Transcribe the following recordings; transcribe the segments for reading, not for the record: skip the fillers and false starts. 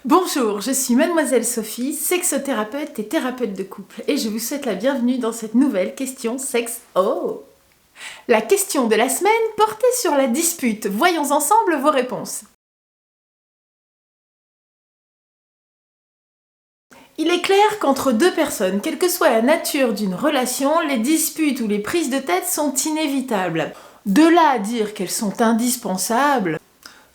Bonjour, je suis Mademoiselle Sophie, sexothérapeute et thérapeute de couple, et je vous souhaite la bienvenue dans cette nouvelle question sexe. Oh! La question de la semaine portait sur la dispute. Voyons ensemble vos réponses. Il est clair qu'entre deux personnes, quelle que soit la nature d'une relation, les disputes ou les prises de tête sont inévitables. De là à dire qu'elles sont indispensables.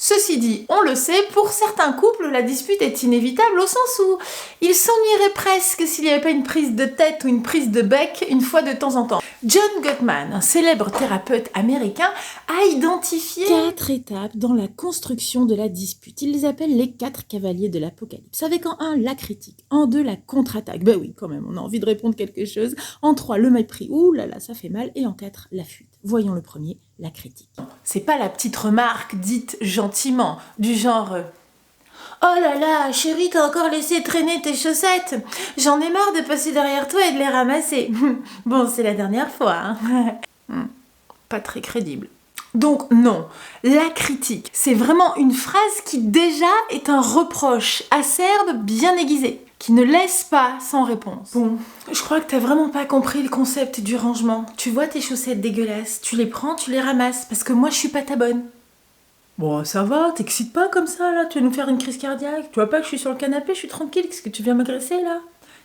Ceci dit, on le sait, pour certains couples, la dispute est inévitable au sens où ils s'ennuieraient presque s'il n'y avait pas une prise de tête ou une prise de bec une fois de temps en temps. John Gottman, un célèbre thérapeute américain, a identifié 4 étapes dans la construction de la dispute. Il les appelle les 4 cavaliers de l'Apocalypse. Avec en 1, la critique. En 2, la contre-attaque. Ben oui, quand même, on a envie de répondre quelque chose. En 3, le mépris. Ouh là là, ça fait mal. Et en 4, la fuite. Voyons le premier, la critique. C'est pas la petite remarque dite gentiment, du genre oh là là, chérie, t'as encore laissé traîner tes chaussettes. J'en ai marre de passer derrière toi et de les ramasser. Bon, c'est la dernière fois. Hein. Pas très crédible. Donc non, la critique, c'est vraiment une phrase qui déjà est un reproche acerbe bien aiguisé, qui ne laisse pas sans réponse. Bon, je crois que t'as vraiment pas compris le concept du rangement. Tu vois tes chaussettes dégueulasses, tu les prends, tu les ramasses, parce que moi je suis pas ta bonne. Bon, ça va, t'excites pas comme ça là, tu vas nous faire une crise cardiaque. Tu vois pas que je suis sur le canapé, je suis tranquille, qu'est-ce que tu viens m'agresser là?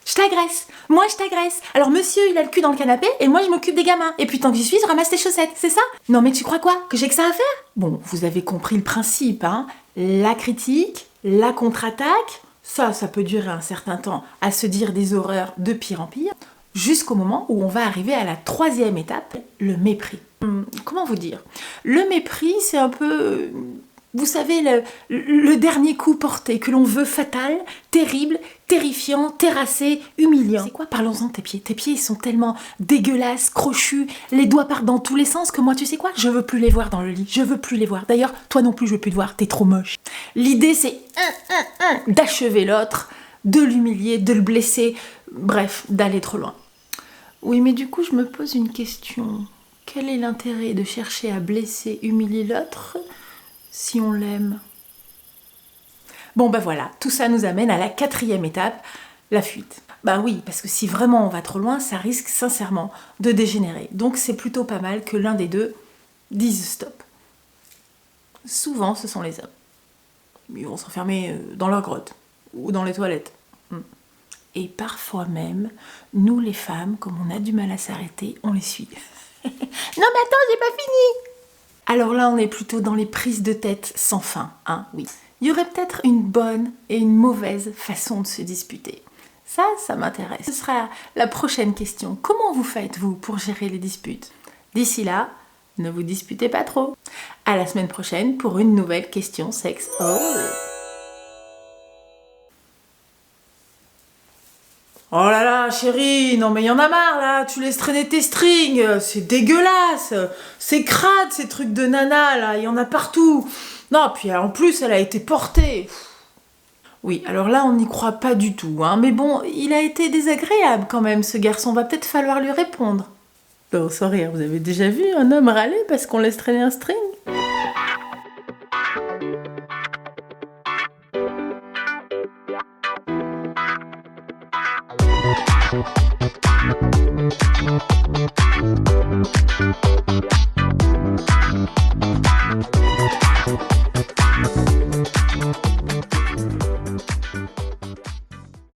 Je t'agresse, moi je t'agresse. Alors monsieur il a le cul dans le canapé et moi je m'occupe des gamins. Et puis tant que j'y suis, je ramasse tes chaussettes, c'est ça? Non mais tu crois quoi? Que j'ai que ça à faire? Bon, vous avez compris le principe, hein? La critique, la contre-attaque, ça peut durer un certain temps à se dire des horreurs de pire en pire, jusqu'au moment où on va arriver à la 3e étape, le mépris. Comment vous dire? Le mépris, c'est un peu... Vous savez, le dernier coup porté que l'on veut fatal, terrible, terrifiant, terrassé, humiliant. C'est quoi? Parlons-en de tes pieds. Tes pieds, ils sont tellement dégueulasses, crochus, les doigts partent dans tous les sens que moi, tu sais quoi? Je veux plus les voir dans le lit. Je veux plus les voir. D'ailleurs, toi non plus, je veux plus te voir. T'es trop moche. L'idée, c'est d'achever l'autre, de l'humilier, de le blesser, bref, d'aller trop loin. Oui, mais du coup, je me pose une question. Quel est l'intérêt de chercher à blesser, humilier l'autre si on l'aime? Bon ben voilà, tout ça nous amène à la 4e étape, la fuite. Bah oui, parce que si vraiment on va trop loin, ça risque sincèrement de dégénérer. Donc c'est plutôt pas mal que l'un des deux dise stop. Souvent, ce sont les hommes. Ils vont s'enfermer dans leur grotte ou dans les toilettes. Et parfois même, nous les femmes, comme on a du mal à s'arrêter, on les suit. Non mais attends, j'ai pas fini! Alors là, on est plutôt dans les prises de tête sans fin, hein, oui. Il y aurait peut-être une bonne et une mauvaise façon de se disputer. Ça m'intéresse. Ce sera la prochaine question. Comment vous faites, vous, pour gérer les disputes? D'ici là, ne vous disputez pas trop. À la semaine prochaine pour une nouvelle question sexe. Oh! Oh là là, chérie, non mais y en a marre là, tu laisses traîner tes strings, c'est dégueulasse, c'est crade ces trucs de nana là, y en a partout. Non, puis en plus elle a été portée. Oui, alors là on n'y croit pas du tout, hein, mais bon, il a été désagréable quand même ce garçon, va peut-être falloir lui répondre. Bon, sans rire, vous avez déjà vu un homme râler parce qu'on laisse traîner un string?